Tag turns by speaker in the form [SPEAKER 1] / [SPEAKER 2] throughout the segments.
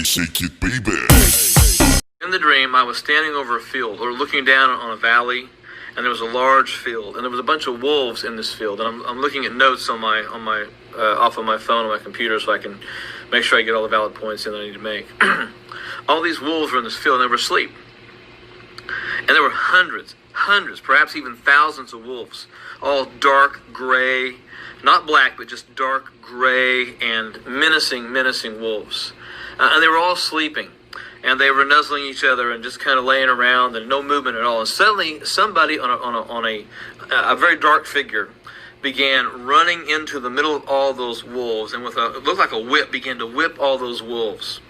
[SPEAKER 1] Shake it, baby. In the dream, I was standing over a field, or looking down on a valley, and there was a large field, and there was a bunch of wolves in this field. And I'm looking at notes on my off of my phone on my computer, so I can make sure I get all the valid points in that I need to make. All these wolves were in this field, and they were asleep, and there were hundreds, perhaps even thousands of wolves, all dark gray, not black, but just dark gray and menacing wolves. And they were all sleeping, and they were nuzzling each other and just kind of laying around and no movement at all. And suddenly, somebody on a very dark figure began running into the middle of all those wolves, and with it looked like a whip, began to whip all those wolves.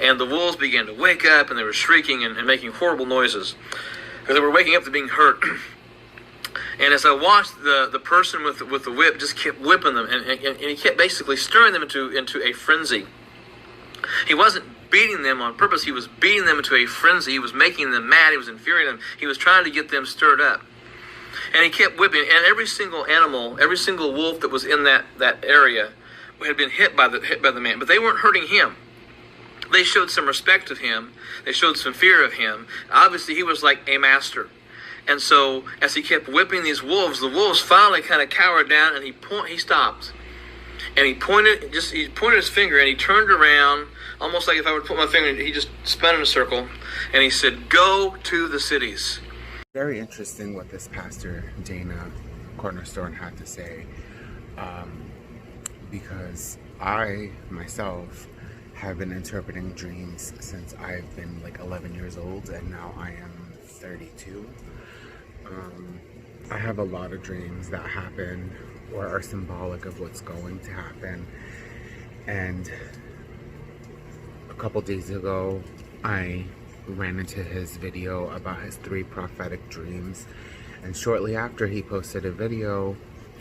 [SPEAKER 1] And the wolves began to wake up, and they were shrieking and making horrible noises. They were waking up to being hurt. And as I watched, the person with the whip just kept whipping them, and he kept basically stirring them into a frenzy. He wasn't beating them on purpose. He was beating them into a frenzy. He was making them mad. He was infuriating them. He was trying to get them stirred up. And he kept whipping. And every single animal, every single wolf that was in that area had been hit by the man. But they weren't hurting him. They showed some respect of him. They showed some fear of him. Obviously, he was like a master. And so, as he kept whipping these wolves, the wolves finally kind of cowered down, and he stopped. And he pointed his finger, and he turned around, almost like if I would put my finger, he just spun in a circle, and he said, "Go to the cities."
[SPEAKER 2] Very interesting what this pastor, Dana Cornerstone, had to say, because I, myself, have been interpreting dreams since I've been like 11 years old, and now I am 32. I have a lot of dreams that happen or are symbolic of what's going to happen. And a couple days ago, I ran into his video about his 3 prophetic dreams. And shortly after, he posted a video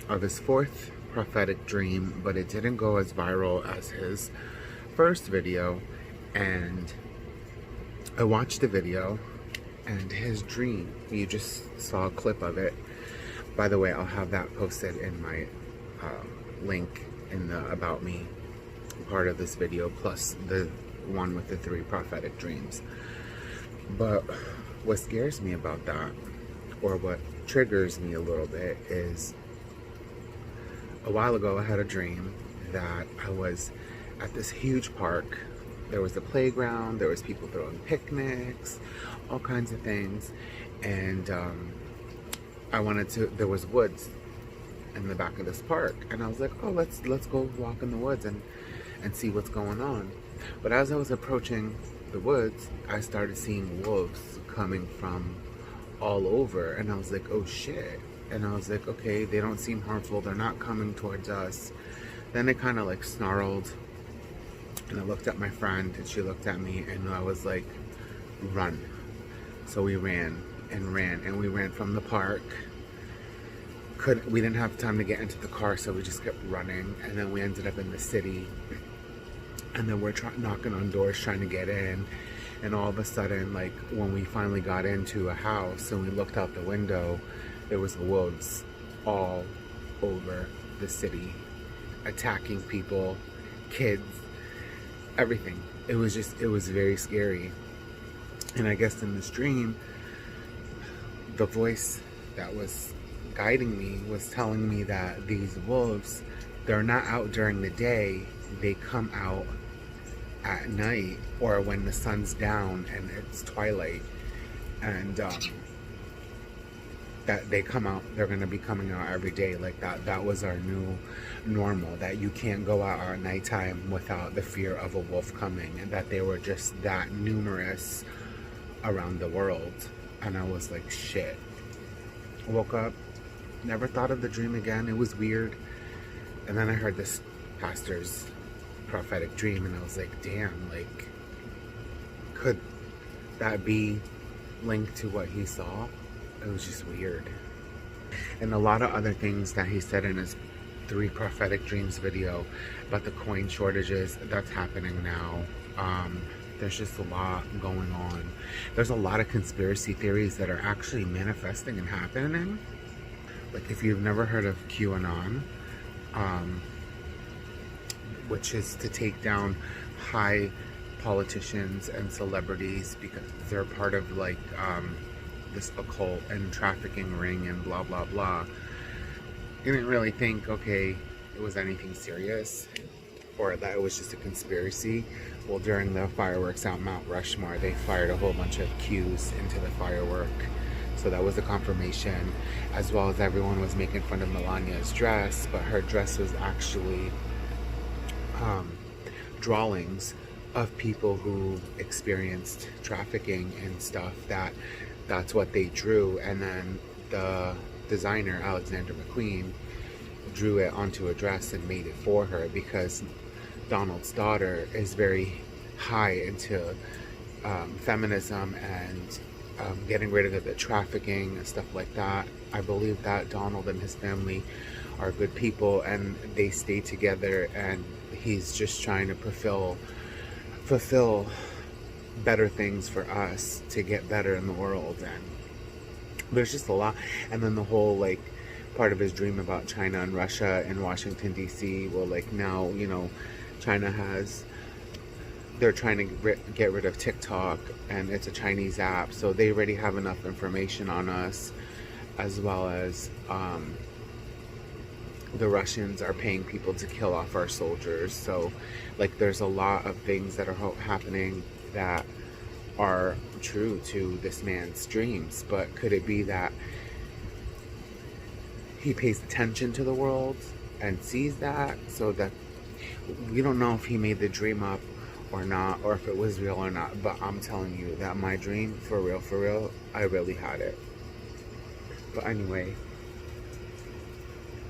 [SPEAKER 2] of his 4th prophetic dream, but it didn't go as viral as his first video. And I watched the video, and his dream, you just saw a clip of it. By the way, I'll have that posted in my link in the About Me part of this video, plus the one with the 3 prophetic dreams. But what scares me about that, or what triggers me a little bit, is a while ago I had a dream that I was at this huge park. There was a playground, there was people throwing picnics, all kinds of things, and there was woods in the back of this park, and I was like, oh, let's go walk in the woods and see what's going on. But as I was approaching the woods, I started seeing wolves coming from all over, and I was like, oh shit. And I was like, okay, they don't seem harmful, they're not coming towards us. Then they kind of like snarled, and I looked at my friend, and she looked at me, and I was like, run. So we ran, and we ran from the park. We didn't have time to get into the car, so we just kept running, and then we ended up in the city, and then we're knocking on doors trying to get in, and all of a sudden, like, when we finally got into a house and we looked out the window, there was wolves all over the city, attacking people, kids, everything. It was very scary. And I guess in this dream, the voice that was guiding me was telling me that these wolves, they're not out during the day, they come out at night, or when the sun's down and it's twilight, and that they come out, they're going to be coming out every day. Like that was our new normal, that you can't go out at nighttime without the fear of a wolf coming, and that they were just that numerous around the world. And I was like, shit. Woke up, never thought of the dream again. It was weird. And then I heard this pastor's prophetic dream, and I was like, damn, like, could that be linked to what he saw? It was just weird. And a lot of other things that he said in his 3 prophetic dreams video about the coin shortages that's happening now. There's just a lot going on. There's a lot of conspiracy theories that are actually manifesting and happening. Like, if you've never heard of QAnon, which is to take down high politicians and celebrities because they're part of like this occult and trafficking ring and blah blah blah. You didn't really think, okay, it was anything serious or that it was just a conspiracy. Well, during the fireworks out Mount Rushmore, they fired a whole bunch of Qs into the firework. So that was a confirmation, as well as everyone was making fun of Melania's dress, but her dress was actually drawings of people who experienced trafficking and stuff. That's what they drew, and then the designer Alexander McQueen drew it onto a dress and made it for her, because Donald's daughter is very high into feminism and getting rid of the trafficking and stuff like that. I believe that Donald and his family are good people and they stay together, and he's just trying to fulfill better things for us to get better in the world. And there's just a lot. And then the whole like part of his dream about China and Russia and Washington DC, well, like now, you know, they're trying to get rid of TikTok, and it's a Chinese app, so they already have enough information on us, as well as the Russians are paying people to kill off our soldiers. So like there's a lot of things that are happening that are true to this man's dreams. But could it be that he pays attention to the world and sees that, so that we don't know if he made the dream up or not, or if it was real or not? But I'm telling you that my dream, for real, I really had it. But anyway,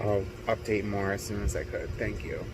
[SPEAKER 2] I'll update more as soon as I could. Thank you.